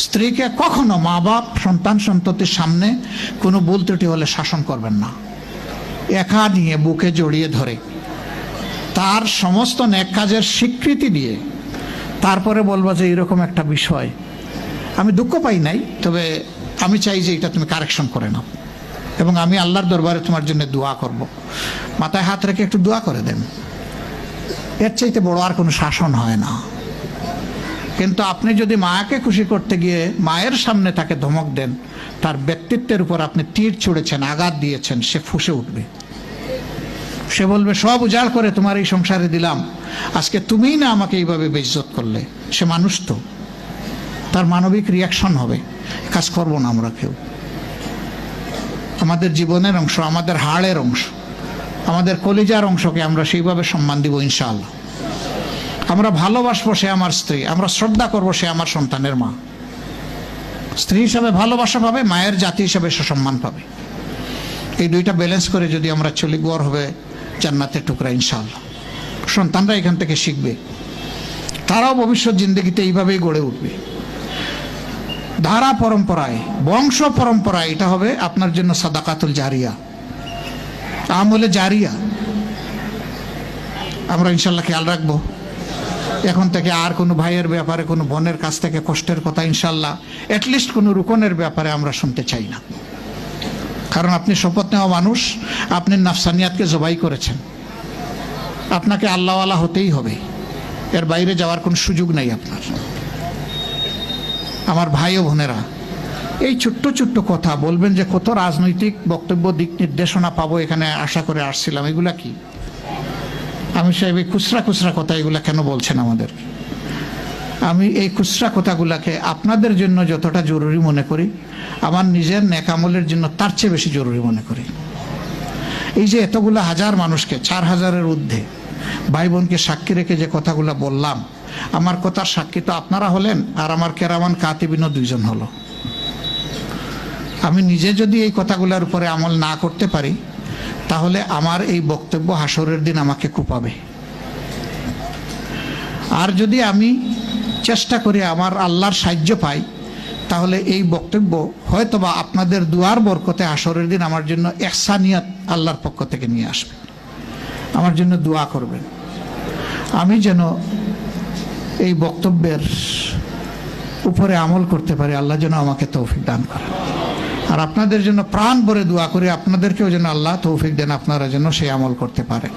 স্ত্রীকে কখনো মা বাপ সন্তান সন্ততির সামনে কোনো ভুল ত্রুটি হলে শাসন করবেন না। একা নিয়ে বুকে জড়িয়ে ধরে তার সমস্ত নেক কাজের স্বীকৃতি দিয়ে তারপরে বলবো যে এরকম একটা বিষয় আমি দুঃখ পাই নাই, তবে আমি চাই যে এটা তুমি কারেকশন করে নাও এবং আমি আল্লাহর দরবারে তোমার জন্য দোয়া করব। মাথায় হাত রেখে একটু দোয়া করে দেন। এর চাইতে বড় আর কোনো শাসন হয় না। কিন্তু আপনি যদি মাকে খুশি করতে গিয়ে মায়ের সামনে তাকে ধমক দেন, তার ব্যক্তিত্বের উপর আপনি তীর ছুঁড়েছেন, আঘাত দিয়েছেন, সে ফুঁসে উঠবে। সে বলবে সব উজাড় করে তোমার এই সংসারে দিলাম, আজকে তুমিই না আমাকে এইভাবে বেইজ্জত করলে। সে মানুষ তো, তার মানবিক রিয়াকশন হবে। কাজ করবো না আমরা কেউ। আমাদের জীবনের অংশ, আমাদের হাড়ের অংশ, আমাদের কলিজার অংশকে আমরা সেইভাবে সম্মান দিব ইনশাআল্লাহ। আমরা ভালোবাসবো সে আমার স্ত্রী, আমরা শ্রদ্ধা করবো সে আমার সন্তানের মা। স্ত্রী হিসাবে ভালোবাসা পাবে, মায়ের জাতি হিসাবে সে সম্মান পাবে। এই দুইটা ব্যালেন্স করে যদি আমরা চলি, গড় হবে জান্নাতের টুকরা ইনশাআল্লাহ। সন্তানরা এখান থেকে শিখবে, তারাও ভবিষ্যৎ জিন্দগিতে এইভাবেই গড়ে উঠবে। ধারা পরম্পরায়, বংশ পরম্পরায় এটা হবে আপনার জন্য সাদাকাতুল জারিয়া, আমলে জারিয়া। আমরা ইনশাল্লাহ খেয়াল রাখবো। এখন থেকে আর কোনো ভাইয়ের ব্যাপারে, কোনো বোনের কাছ থেকে কষ্টের কথা ইনশাল্লাহ অ্যাটলিস্ট কোনো রুকনের ব্যাপারে আমরা শুনতে চাই না। কারণ আপনি শপথ নেওয়া মানুষ, আপনি নাফসানিয়াতকে জবাই করেছেন। আপনাকে আল্লাহওয়ালা হতেই হবে, এর বাইরে যাওয়ার কোনো সুযোগ নেই আপনার। আমার ভাই ও বোনেরা, এই ছোট্ট ছোট্ট কথা বলবেন যে কত রাজনৈতিক বক্তব্য, দিক নির্দেশনা পাবো এখানে আশা করে আসছিলাম, এগুলা কি? আমি সাহেব এই খুচরা খুচরা কথা এগুলা কেন বলছেন আমাদের? আমি এই খুচরা কথাগুলাকে আপনাদের জন্য যতটা জরুরি মনে করি, আমার নিজের নেক আমলের জন্য তার চেয়ে বেশি জরুরি মনে করি। এই যে এতগুলা হাজার মানুষকে, 4000-এর ঊর্ধ্বে ভাই বোনকে সাক্ষী রেখে যে কথাগুলা বললাম, আমার কথার সাক্ষী তো আপনারা হলেন, আর আমার কেরামান কাতিবিনও 2 জন হলো। আমি নিজে যদি এই কথাগুলোর উপরে আমল না করতে পারি, তাহলে আমার এই বক্তব্য হাসরের দিন আমাকে কুপাবে। আর যদি আমি চেষ্টা করি আমার আল্লাহর সাহায্য পাই, তাহলে এই বক্তব্য হয়তোবা আপনাদের দুয়ার বরকতে হাসরের দিন আমার জন্য ইহসানিয়াত আল্লাহর পক্ষ থেকে নিয়ে আসবে। আমার জন্য দোয়া করবেন, আমি যেন এই বক্তব্যের উপরে আমল করতে পারি। আল্লাহ যেন আমাকে তৌফিক দান করেন। আর আপনাদের জন্য প্রাণ ভরে দোয়া করি, আপনাদেরকেও যেন আল্লাহ তৌফিক দেন, আপনারা যেন সেই আমল করতে পারেন।